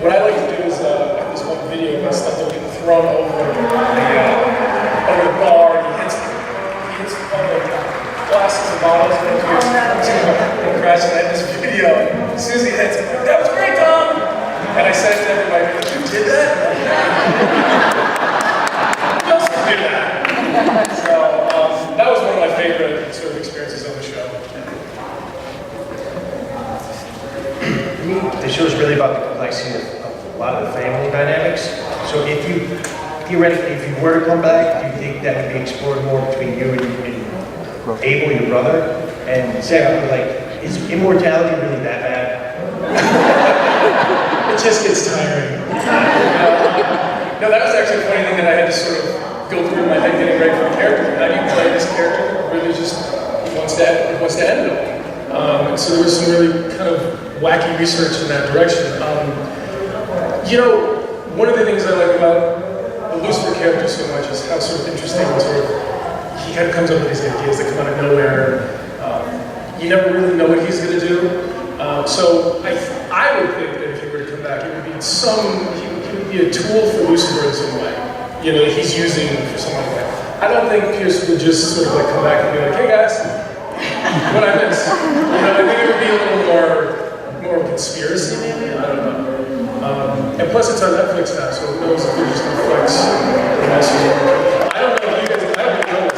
what I like to do is, I have this one video of my stuff getting thrown over the bar, and he hits all the glasses and bottles, and crash, and I had this video. As soon as he hits, that was great, Tom! And I said to everybody, you did that? Who else would do that? So, that was one of my favorite sort of experiences on the show. To me, the show is really about the complexity of a lot of the family dynamics. So if you, theoretically, if you were to come back, do you think that would be explored more between you and Abel, your brother? And secondly, like, is immortality really that bad? It just gets tiring. No, that was actually a funny thing that I had to sort of go through in my head getting ready for the character. How do you play this character that really just wants to end it all? So there was some really kind of wacky research in that direction. You know, one of the things I like about the Lucifer character so much is how sort of interesting and sort of he kind of comes up with these ideas that come out of nowhere. You never really know what he's going to do. So I would think that if he were to come back, it would be he would be a tool for Lucifer in some way. You know, that he's using for something like that. I don't think Pierce would just sort of like come back and be like, hey guys, what I miss? You know, I think it would be a little more conspiracy maybe, I don't know. And plus it's on Netflix now, so who knows if they're just gonna flex the message. I don't know if you guys, I don't know if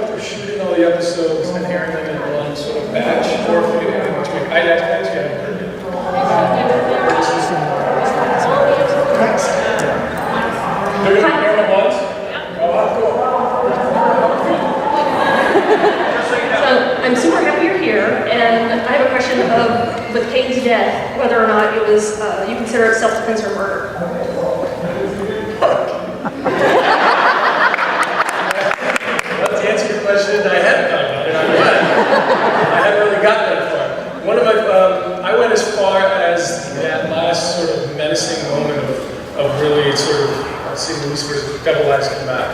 they're shooting all the episodes and airing them in one sort of batch, or if they're doing it. I actually haven't heard it. They're going to air them once? Oh, cool. So I'm super happy you're here, and I have a question of, with Cain's death, whether or not it was, you consider it self-defense or murder. Well, to answer your question, I hadn't thought about it. I hadn't really gotten that far. One of my, I went as far as that last sort of menacing moment of really sort of seeing Lucifer's devil eyes come back.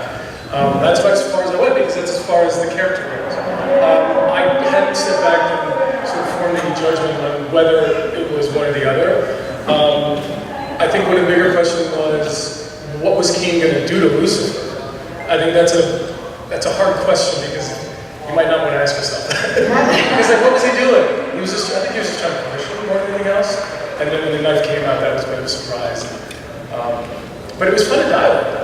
That's about as far as I went, because that's as far as the character goes. I hadn't stepped back and sort of formed any judgment on whether it was one or the other. I think one of the bigger questions was, what was Cain going to do to Lucifer? I think that's a hard question, because you might not want to ask yourself that. Because like, what was he doing? I think he was just trying to punish him more than anything else. And then when the knife came out, that was a bit of a surprise. But it was fun to die like that.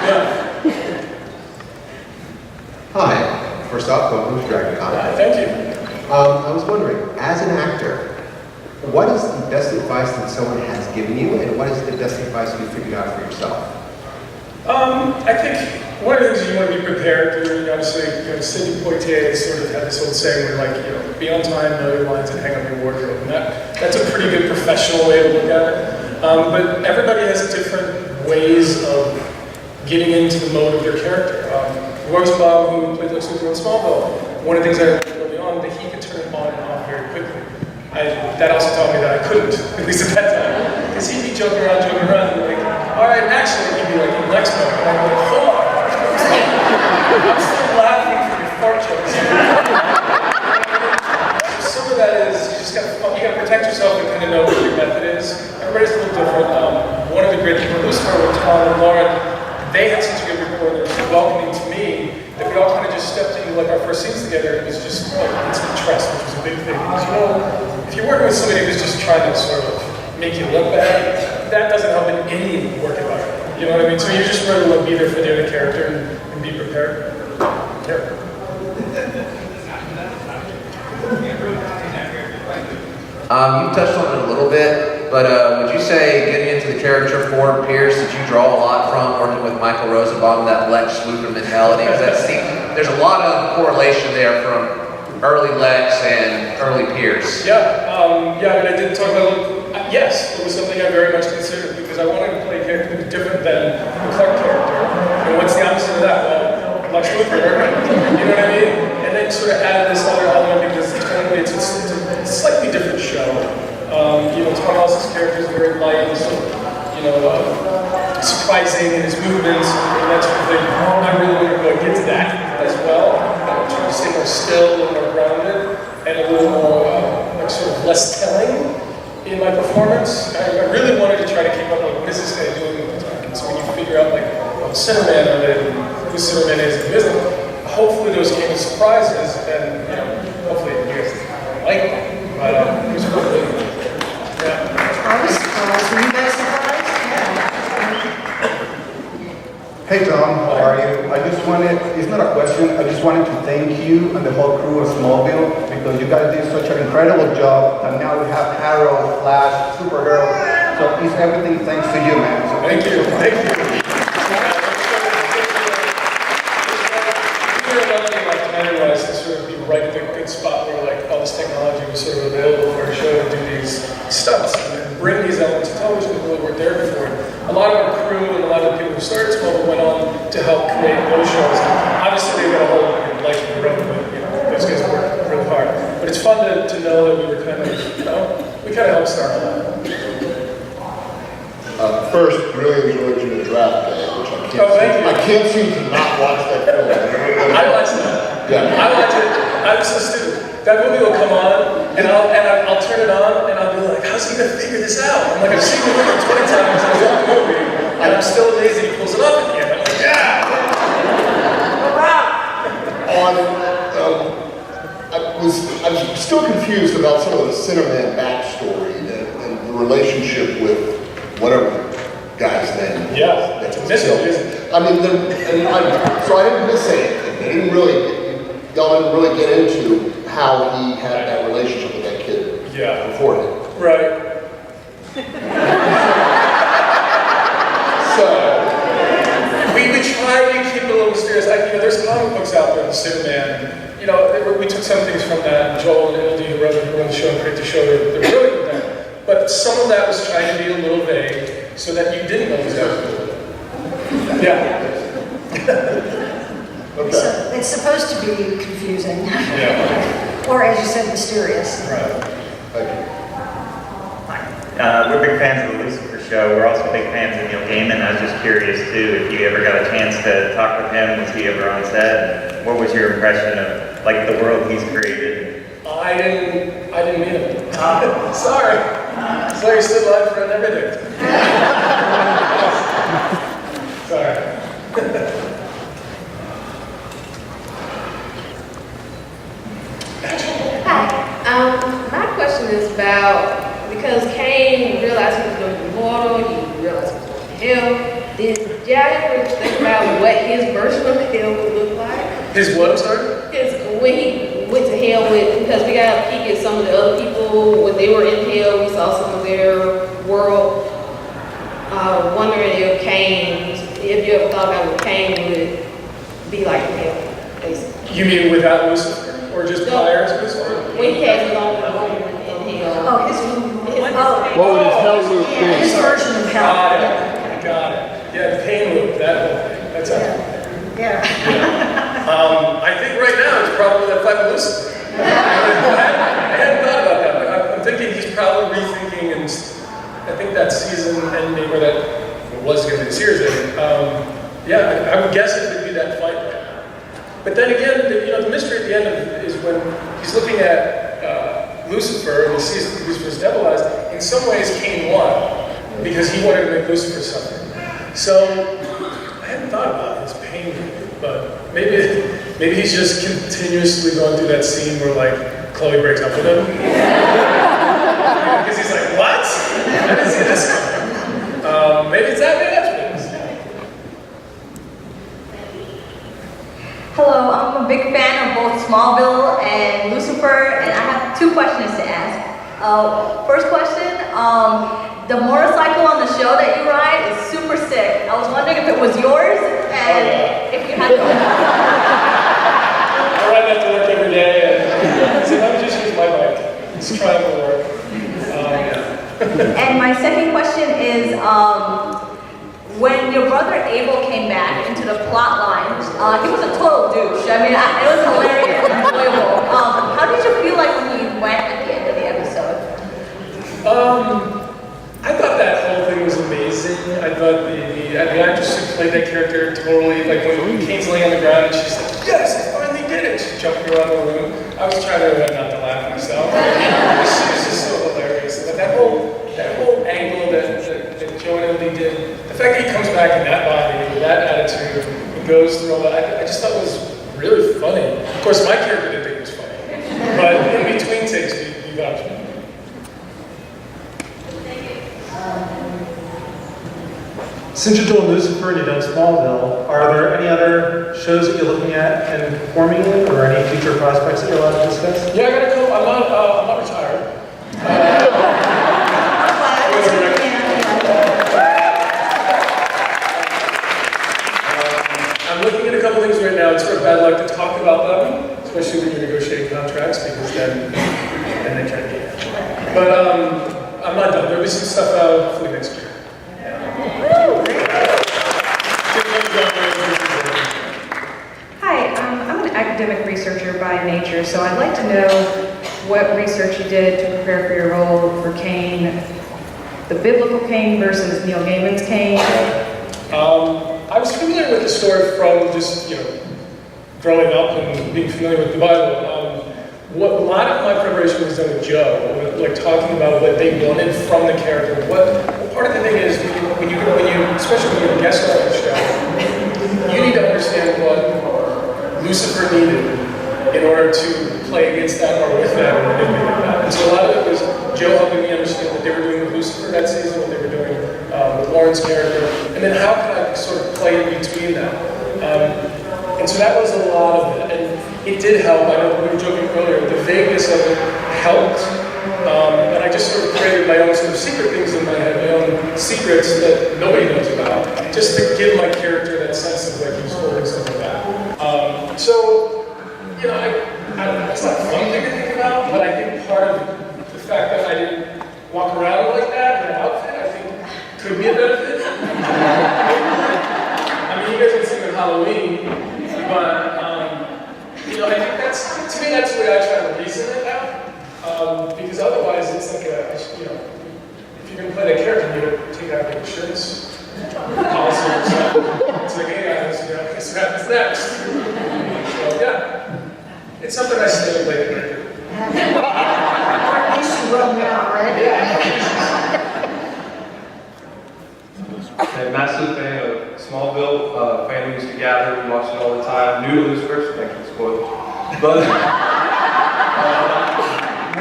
Yeah. Hi. First off, welcome to Dragon Con. Thank you. I was wondering, as an actor, what is the best advice that someone has given you, and what is the best advice you figured out for yourself? I think one of the things you want to be prepared to, obviously, Sidney Poitier sort of had this old saying where, like, be on time, know your lines, and hang up your wardrobe. And that's a pretty good professional way to look at it. But everybody has different ways of getting into the mode of their character. Rosenbaum, who played Lucifer and Smallville, one of the things I learned early on, that he could turn it on and off very quickly. That also taught me that I couldn't, at least at that time. Because he'd be joking around, and like, all right, actually, he'd be like in Lex mode, and I'd be like, hold on. I'm still laughing for your fart jokes. Some of that is, you gotta protect yourself and kind of know what your method is. Everybody's a little different. One of the great things with Lucifer, with Tom and Lauren, they had such a good rapport, they were so welcoming to me, that we all kind of just stepped into like our first scenes together. It was just like instant trust, which was a big thing. Because if you're working with somebody who's just trying to sort of make you look bad, that doesn't help in any work environment. You know what I mean? So you just really want to be there for the other character and be prepared. Yeah. You've touched on it a little bit, but would you say getting into the character for Pierce, did you draw a lot from working with Michael Rosenbaum, that Lex Luthor mentality? Because there's a lot of correlation there from early Lex and early Pierce. Yeah, and I did talk about, yes, it was something I very much considered, because I wanted to play a character that was different than the Clark character. And what's the opposite of that? Well, Lex Luthor, right? You know what I mean? And then sort of add this other element, because totally it's a slightly different show. Tom Ellis's character is very light and sort of, surprising in his movements and that sort of thing. I really want to go get to that as well. I'm trying to stay more still and more grounded and a little more, sort of less telling. in my performance, I really wanted to try to keep up like, what is this guy doing all the time? And so when you figure out like, what Cinnamon of it and who Cinnamon is in business, hopefully those came as surprises, and hopefully you guys like them. But it was really, yeah. I was surprised. Were you guys surprised? Hey Tom, how are you? I just wanted, it's not a question, I just wanted to thank you and the whole crew of Smallville because you guys did such an incredible job and now we have Arrow, Flash, Supergirl, so it's everything thanks to you, man. So Thank you. so much. Thank you. We were lucky, like, timing-wise, to sort of be right at the good spot where, like, all this technology was sort of available for our show to do these stunts and bring these elements to television that really weren't there before. A lot of our crew and a lot of the people who started Smallville went on to help create those shows. Obviously, they got a whole life of their own, but those guys worked really hard. But it's fun to know that we were kind of, we kind of helped start all that. First, really enjoyed you in Draft Day, which thank you. I can't seem to not watch that film. I watched that. Yeah. I watch it. I'm so stupid. That movie will come on, and I'll turn it on, and I'll be like, how's he gonna figure this out? I'm like, I've seen the movie 20 times, I was in the movie, and I'm still amazed that he pulls it off at the end. I'm like, yeah! I'm still confused about some of the Cinnamon backstory and the relationship with whatever guy's name. Yeah, That's mystery, isn't it? I mean, so I didn't miss anything. They didn't really, y'all didn't really get into how he had that relationship with that kid beforehand. Right. So, We try to keep it a little mysterious. There's comic books out there on Superman. We took some things from that. Joel and LD, who run the show and create the show, they're brilliant with that. But some of that was trying to be a little vague so that you didn't know exactly. Yeah. okay. So it's supposed to be confusing. Yeah. Or as you said, mysterious. Right. Thank you. We're big fans of the Lucifer show. We're also big fans of Neil Gaiman. I was just curious too, if you ever got a chance to talk with him, was he ever on set? What was your impression of like the world he's created? I didn't mean it. Sorry. Sorry, you stood live for everything. Sorry. Hi. My question is about, because Cain realized he was going to be mortal, he realized he was going to hell. Did y'all ever think about what his version of hell would look like? His what, I'm sorry? When he went to hell with, because we got a peek at some of the other people, when they were in hell, we saw some of their world. Wondering if Cain, if you ever thought about what Cain would be like in hell, basically. You mean without Lucifer? Or just prior to Lucifer? When he has his own room in hell. Oh, his What would his hell loop yeah, his be? version of hell. Got it. Yeah, the Cain loop, that whole thing. That's it. Yeah. I think right now it's probably that fight with Lucifer. I hadn't thought about that, but I'm thinking he's probably rethinking, and I think that season ending, or that was going to be the series ending, I would guess it would be that fight right now. But then again, the mystery at the end of it is when he's looking at Lucifer and he sees Lucifer's devil eyes. In some ways, Cain won because he wanted to make Lucifer suffer. So I hadn't thought about his pain, but maybe he's just continuously going through that scene where like Chloe breaks up with him because he's like, what? I didn't see this coming. Maybe it's that. Maybe that's what it is. Hello, I'm a big fan of both Smallville and Lucifer, and I have two questions to ask. First question, the motorcycle on the show that you ride is super sick. I was wondering if it was yours, and if you had to... I ride that to work every day, and so let me just use my bike. It's trying to work. And my second question is, when your brother Abel came back into the plot line, he was a total douche. I mean, it was hilarious and enjoyable. How did you feel like when he went at the end of the episode? I thought that whole thing was amazing. I thought the actress who played that character totally, like when Kane's laying on the ground and she's like, yes, I finally did it. She's jumping around the room. I was trying to not to laugh myself. She was just so hilarious. But that whole the fact that he comes back in that body, with that attitude, and goes through all that, I just thought was really funny. Of course, my character didn't think it was funny, but in between takes, we vouched for it. Since you're doing Lucifer and you've done Smallville, are there any other shows that you're looking at and performing in, or any future prospects that you're allowed to discuss? Yeah, I gotta go. I'm not retired. I'm looking at a couple things right now. It's sort of bad luck to talk about them, especially when you're negotiating contracts, because then they try to get you. But I'm not done. There'll be some stuff hopefully next year. Hi, I'm an academic researcher by nature, so I'd like to know what research you did to prepare for your role for Cain, the biblical Cain versus Neil Gaiman's Cain. I was familiar with the story from just, growing up and being familiar with the Bible. A lot of my preparation was done with Joe, like talking about what they wanted from the character. Part of the thing is, when you, especially when you're a guest star on the show, you need to understand what Lucifer needed in order to play against that or with that or manipulate that. And so a lot of it was Joe helping me understand what they were doing with Lucifer that season, what they were doing with Lauren's character, and then how can I sort of play in between that. And so that was a lot of it, and it did help. I know we were joking earlier, the vagueness of it helped, and I just sort of created my own sort of secret things in my head, my own secrets that nobody knows about, just to give my character that sense of like he was holding something back. It's not a fun thing to think about, but I think part of the fact that I didn't walk around like that in an outfit, I think could be a benefit. I mean, you guys can see me on Halloween, but I think to me that's the way I try to reason it out, because otherwise it's like if you're going to play that character, you gotta take out your shirts, policy and stuff. It's like, hey guys, this happens next. So yeah, it's something I stay up late at night. At least you will now, right? I'm a massive fan of Smallville. Family used to gather, we watched it all the time. New to Lucifer, so thank you for spoiling. But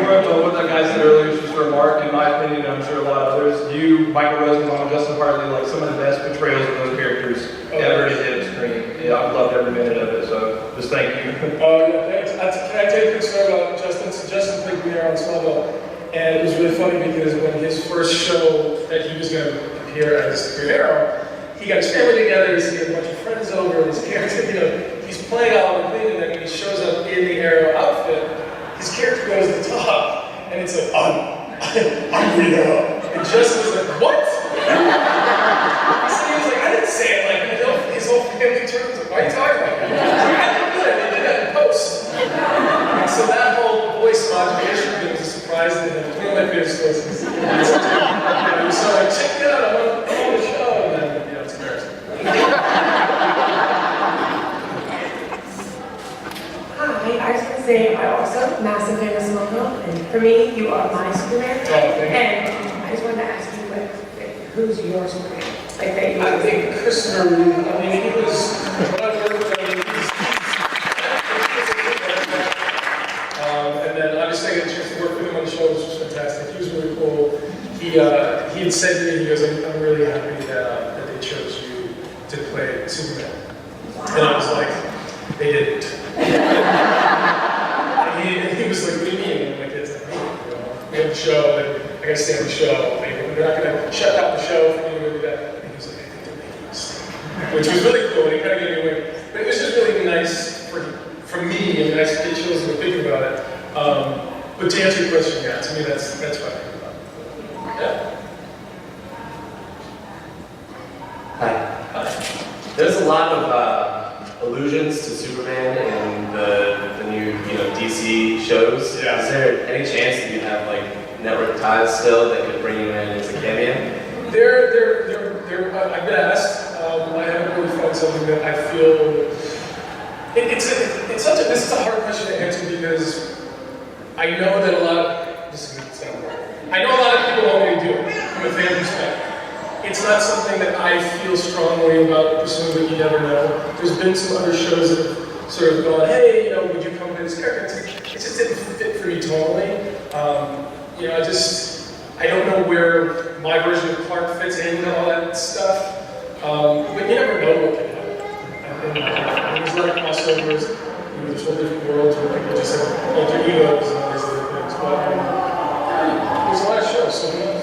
more of what that guy said earlier, just a remark, in my opinion, and I'm sure a lot of others. You, Michael Rosenbaum, Justin Hartley, like some of the best portrayals of those characters ever to hit a screen. Yeah, I've loved every minute of it, so just thank you. Oh yeah, thanks. Can I tell you a quick story about Justin? So Justin played me on Smallville, and it was really funny because when his first show that he was going to appear as Green Arrow, he got his family together, he had a bunch of friends over, and his character, he's playing Oliver Queen, and then when he shows up in the Arrow outfit, his character goes to the top, and it's like, I'm Green Arrow. And Justin was like, what? He was like, I didn't say it like that. His whole family turned was like, why are you talking about that? I didn't do that, they did that in post. And so that whole voice modulation thing was a surprise to him. One of my favorite stories. So like, check it out, I'm on the show, and then, it's embarrassing. Hi, I just want to say I'm also a massive fan of Smallville, and for me, you are my Superman. And I just wanted to ask you, who's your Superman? I think Christopher Reeve, he was, when I worked with him, and then obviously I got a chance to work with him on the show, which was fantastic. He was really cool. He had said to me, he goes, I'm really happy that they chose you to play Superman. And I was like, they didn't. And he was like, what do you mean? And I'm like, it's not me. We have the show, I gotta stay on the show. They're not gonna shut down the show for me to do that. And he was like, I think they're making a mistake. Which was really cool, and he kind of gave me away. But it was just really nice for me, and nice to get chills to think about it. But to answer your question, yeah, to me that's what I think about it. Yeah. Hi. There's a lot of allusions to Superman in the new DC shows. Yeah. Is there any chance that you have network ties still that could bring you in as a cameo? I've been asked. I haven't really found something that I feel. This is a hard question to answer because I know that a lot of people want me to do it from a fan perspective. it's not something that I feel strongly about pursuing, but you never know. There's been some other shows that have sort of gone, hey, you know, would you come play this character? It just didn't fit for me tonally. You know, I don't know where my version of Clark fits in and all that stuff. But you never know what can happen. And there's a lot of crossovers. You know, there's whole different worlds where people just have alter egos and all these other things. But there's a lot of shows, so who knows?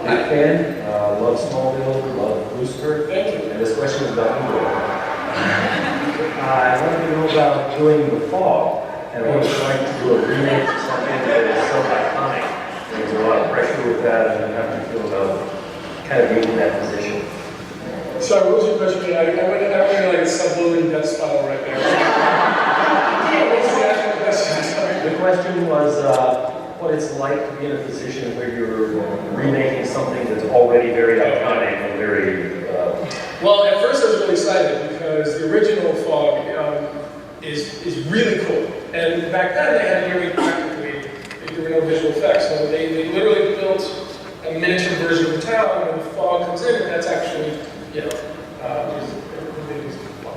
Hi, Ken. Love Smallville, love Lucifer. Thank you. And this question is about you. I wanted to know about doing The Fog, and what it's like to do a remake of something that is so iconic. There's a lot of pressure with that, and how do you feel about kind of being in that position? Sorry, what was your question? I went like a sub-loading death spiral right there. What was the actual question? Sorry. The question was what it's like to be in a position where you're remaking something that's already very iconic and very... Well, at first I was really excited because the original Fog is really cool. And back then they had nearly practically, there were no visual effects. So they literally built a miniature version of the town, and when the fog comes in, and that's actually, you know,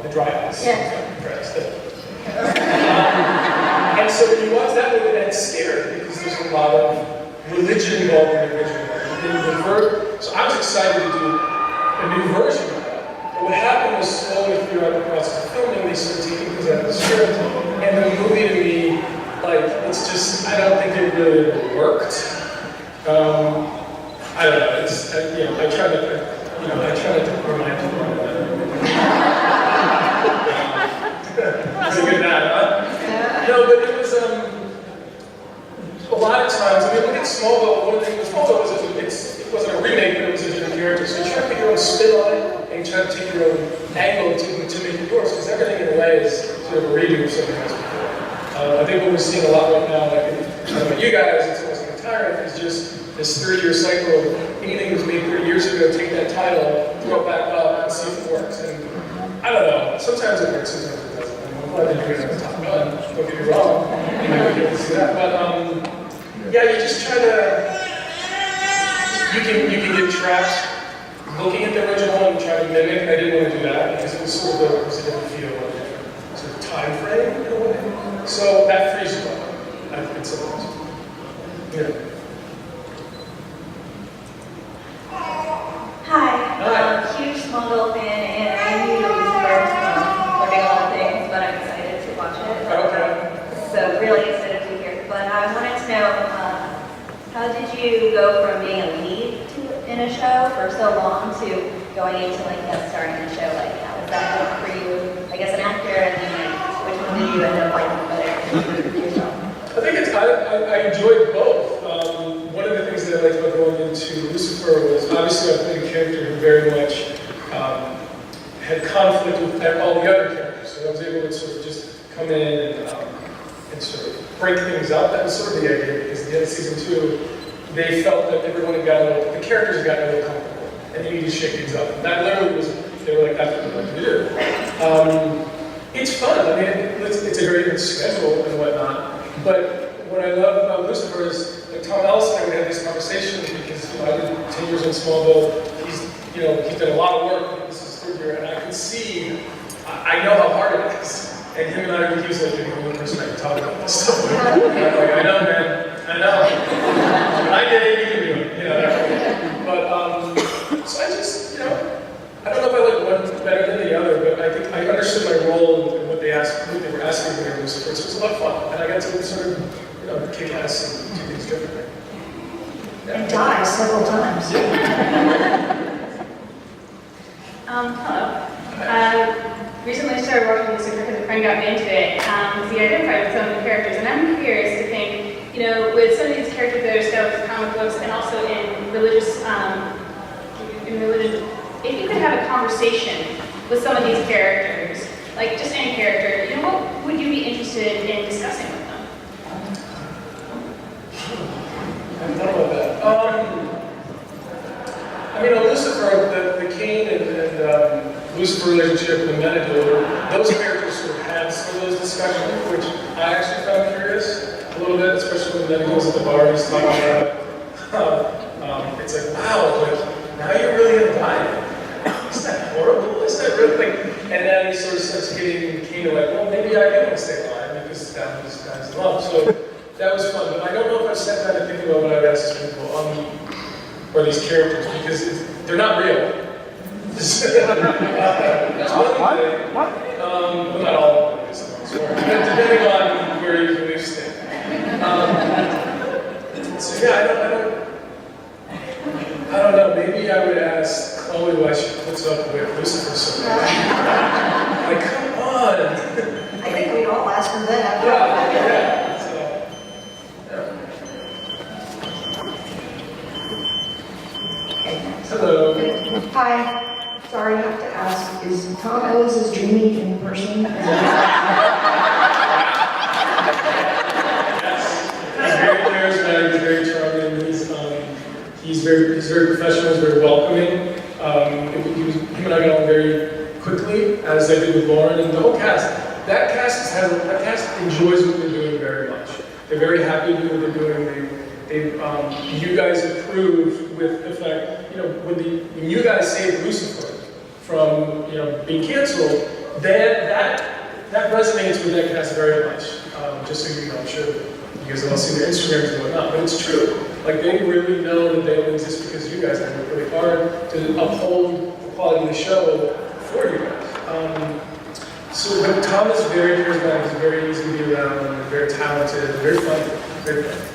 the dry ice. Yeah. And so when you watch that movie, that's scary because there's a lot of religion involved in the original. So I was excited to do a new version of that. But what happened was slowly throughout the process of filming, they started taking things out of the script. And the movie to me, like, it's just, I don't think it really worked. I don't know, it's, you know, I try not to remind people of that. That's a good night, huh? No, but it was, a lot of times, I mean, look at Smallville. One of the things with Smallville was it wasn't a remake, but it was a different character. So you try to put your own spin on it, and you try to take your own angle to make it yours, because everything in a way is sort of a redo of something else before. I think what we're seeing a lot right now, like with you guys, it's almost like entirely, is just this 30-year cycle of anything that was made 30 years ago, take that title, throw it back up, and see if it works. And I don't know, sometimes it works, sometimes it doesn't. I'm glad that you're going to talk about it. Don't get me wrong. You never get to see that. But yeah, you just try to, you can get trapped looking at the original and try to mimic. I didn't want to do that because it was sort of a different feel, a different sort of time frame in a way. So that frees you up, I think, sometimes. Yeah. Hi. Huge Smallville fan, and I knew Lucifer, learning all the things, but I'm excited to watch it. Okay. So really excited to be here. But I wanted to know, how did you go from being a lead in a show for so long to going into like guest starring in a show? Like, how was that like, for you? Like as an actor, and then like, which one did you end up liking better yourself? I think I enjoyed both. One of the things that I liked about going into Lucifer was obviously I played a character who very much had conflict with all the other characters. So I was able to sort of just come in and sort of break things up. That was sort of the idea, because at the end of season 2, they felt that everyone had gotten the characters had gotten a little comfortable, and they needed to shake things up. And that literally was, they were like, that's what we like to do. It's fun. I mean, it's a very good schedule and whatnot. But what I love about Lucifer is, like Tom Ellis and I would have these conversations because, you know, I did 10 years in Smallville. He's done a lot of work. This is his third year, and I can see, I know how hard it is. And him and I, he was like the only person I could talk about this stuff with. And I'm like, I know, man, I know. When I did it, you can do it, you know. But so I just, you know, I don't know if I like one better than the other, but I think I understood my role and what they were asking me to do. So it was a lot of fun, and I got to sort of, you know, kick ass and do things differently. And die several times. Hello. Recently started watching Lucifer because a friend got me into it. He identified with some of the characters, and I'm curious to think, you know, with some of these characters that are scouted with comic books and also in religion, if you could have a conversation with some of these characters, like just any character, you know, what would you be interested in discussing with them? I haven't thought about that. I mean, on Lucifer, the Cain and Lucifer relationship and the Metador, those characters sort of had some of those discussions, which I actually found curious a little bit, especially especially when then he goes to the bar and he's talking about it's like, wow, like, now you're really gonna die. Isn't that horrible? Isn't that really, like, and then he sort of starts getting Cain like, well, maybe I do want to stay alive because that was love. So that was fun. But I don't know if I've sat down and thinking about what I've asked people or these characters because they're not real. That's one thing. Well, not all of them, depending on where you believe stand. So yeah, I don't know. Maybe I would ask Chloe why she puts up with Lucifer so much. Like, come on. I think we'd all ask for that. Yeah. So, hello. Hi. Sorry, I have to ask, is Tom Ellis as dreamy in person? Yes. He's very charismatic, he's very charming, he's very professional, he's very welcoming. Him and I got on very quickly, as I did with Lauren, and the whole cast. That cast enjoys what they're doing very much. They're very happy to do what they're doing. You guys approve with the fact, when you guys saved Lucifer from being canceled, that resonates with that cast very much. Just so you know, I'm sure you guys have all seen their Instagrams and whatnot, but it's true. Like, they really know that they don't exist because you guys have worked really hard to uphold the quality of the show for you guys. But Tom is very charismatic, he's very easy to be around, and very talented, very funny, very funny.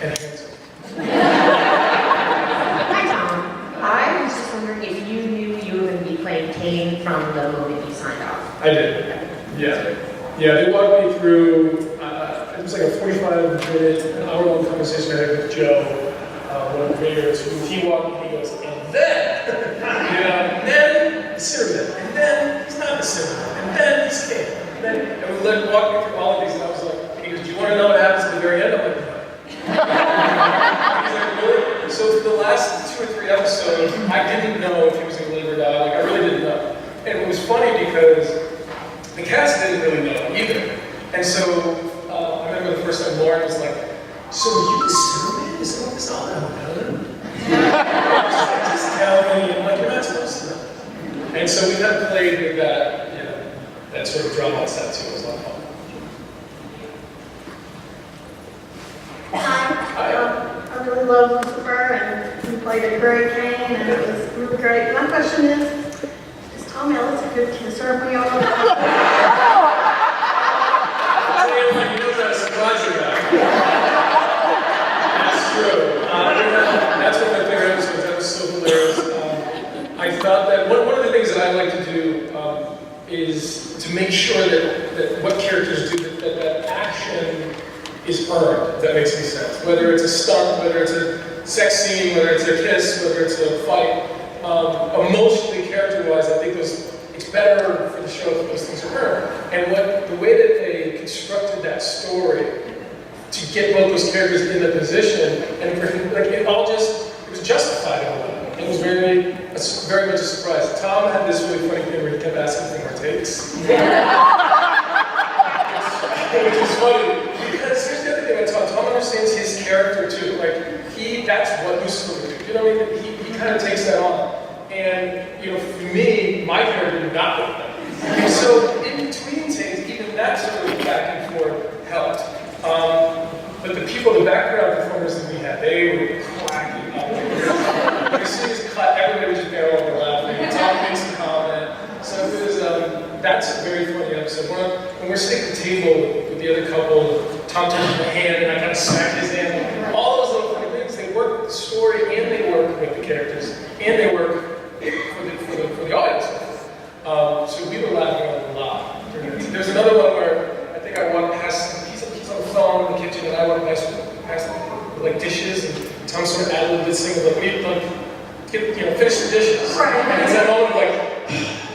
And handsome. Hi, Tom. I was just wondering if you knew you were going to be playing Cain from the moment you signed off. I did. Yeah, they walked me through, it was like a 45-minute, an hour-long conversation I had with Joe, one of the creators, who he walked me, he goes, and then the Cinnamon, and then he's not the Cinnamon, and then he's Cain. And we walked me through all of these, and I was like, he goes, do you want to know what happens at the very end? I'm like, no. He's like, really? So for the last 2 or 3 episodes, I didn't know if he was going to live or die. Like, I really didn't know. And it was funny because the cast didn't really know either. And so I remember the first time Lauren was like, so you the Cinnamon? Is that what this all about? Just tell me. I'm like, you're not supposed to know. And so we kind of played with that, that sort of drama set too. It was a lot of fun. I really love Lucifer, and he played a great Cain, and it was really great. My question is Tom Ellis a good kisser when y'all are That's true. That's one of my favorite episodes. That was so hilarious. I thought that one of the things that I like to do is to make sure that what characters do, that action is earned, if that makes any sense. Whether it's a stunt, whether it's a sex scene, whether it's a kiss, whether it's a fight. Emotionally, character-wise, I think it's better for the show if those things are earned. And the way that they constructed that story to get both those characters in the position, and it was justified in a way. It was very much a surprise. Tom had this really funny thing where he kept asking for more takes. Which is funny, because here's the other thing about Tom. Tom understands his character too. Like, that's what Lucifer would do. You know what I mean? He kind of takes that on. And, for me, my character did not like that. And so, in between things, even that sort of back and forth helped. But the background performers that we had, they were cracking up. As soon as cut, everybody was just barrel over laughing. Tom makes a comment. So it was, that's a very funny episode. When we're sitting at the table with the other couple, Tom turns my hand and I kind of smack his hand. All those little funny things, they work with the story and they work with the characters and they work for the audience. So we were laughing a lot. There's another one where I think I walked past, he's on the phone in the kitchen and I walked past like dishes and Tom sort of ad-libbed this thing of finish the dishes. Right. And it's that moment like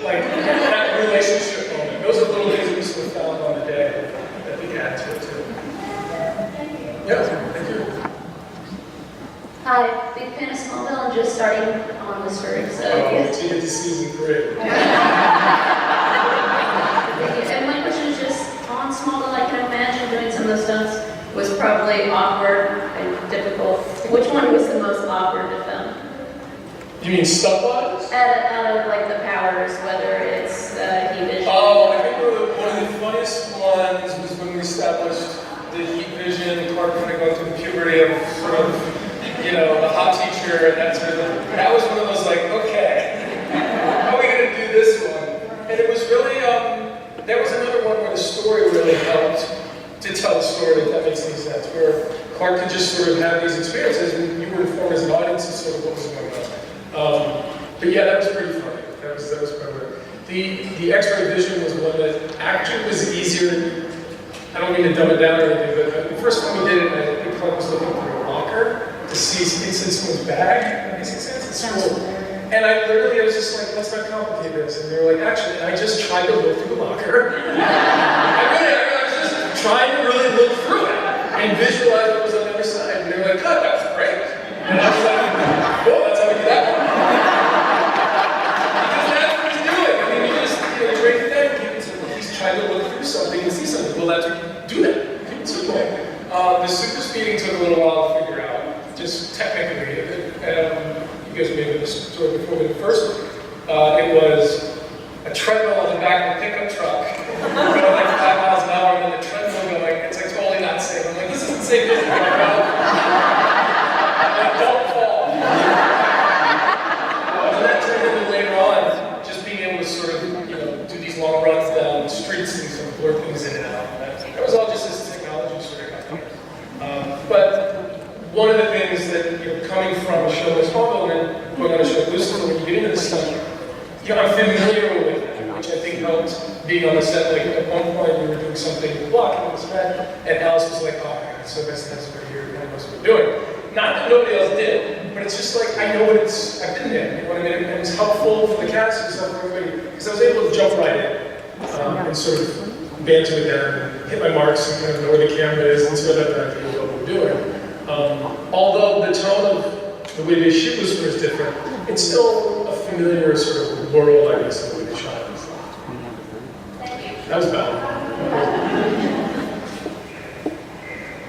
that relationship moment. Those are little things that we sort of found on the day that we add to it too. Yeah, thank you. Hi, big fan of Smallville. I'm just starting on this story, so. You get to season 3. And my question is just on Smallville. I can imagine doing some of the stunts was probably awkward and difficult. Which one was the most awkward to film? You mean stunt-wise? Out of like the powers, whether it's heat vision. Oh, I think one of the funniest ones was when we established the heat vision, Clark kind of going through the puberty of sort of, you know, a hot teacher, and that sort of, that was one of those like, okay, how are we going to do this one? And it was really, that was another one where the story really helped to tell a story, if that makes any sense, where Clark could just sort of have these experiences, and you were informed as an audience of sort of what was going on. But yeah, that was pretty funny. That was probably the X-ray vision was one that actually was easier. I don't mean to dumb it down or anything, but the first time we did it, I think Clark was looking through a locker to see inside someone's bag. That makes sense at school. And I was just like, let's not complicate this. And they were like, actually, I just tried to look through the locker. I was just trying to really look through it and visualize what was on the other side. And they were like, God, that was great. And I was like, well, that's how we do that one. Because that's what he's doing. I mean, you break it down, he's trying to look through something and see something. Well, that's what you do that. It's okay. The super speeding took a little while to figure out, just technically. You guys may have this story before, but the first it was a treadmill on the back of a pickup truck going like 5 miles an hour, and then the treadmill going, it's like totally not safe. I'm like, this isn't safe, is it? I'm like, no. Don't fall. And that turned into later on, just being able to sort of, you know, do these long runs down the streets and sort of blur things in and out. That was all just as technology sort of got better. But one of the things that, you know, coming from a show like Smallville and going on a show like Lucifer, when you get into this stuff, you know, I'm familiar with it, which I think helped being on the set. Like at one point, we were doing something with block and it was bad, and Alice was like, "Oh my God, so that's what you're doing." Not that nobody else did, but it's just like I know what it's. I've been there. You know what I mean? And it was helpful for the cast and stuff for everybody because I was able to jump right in and sort of banter with them, and hit my marks, and kind of know where the camera is, and sort of have an idea of what we're doing. Although the tone of the way they shoot Lucifer is different, it's still a familiar sort of world, I guess, in the way they shot it. That was bad.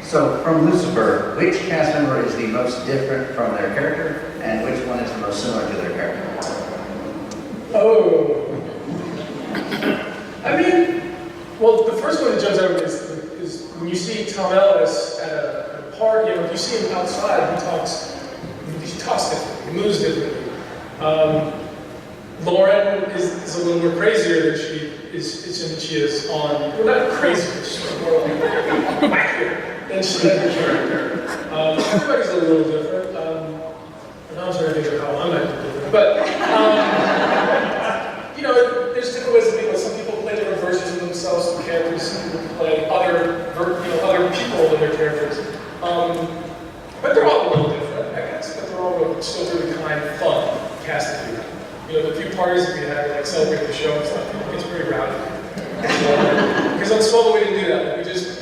So, from Lucifer, which cast member is the most different from their character, and which one is the most similar to their character? Oh. I mean, well, the first one that jumps out is when you see Tom Ellis at a party, you know, if you see him outside, he talks differently, he moves differently. Lauren is a little more crazier than she is on, well, not crazy, but she's more like wackier than she is in the character. Everybody's a little different. And I'm trying to think of how I'm acting different, but you know, there's different ways of being. Some people play different versions of themselves, some characters. Some people play other people in their characters. But they're all a little different, I guess. But they're all still really kind, fun cast to do. You know, the few parties that we had to like celebrate the show and stuff, it gets pretty rowdy. Because on Smallville we didn't do that. We just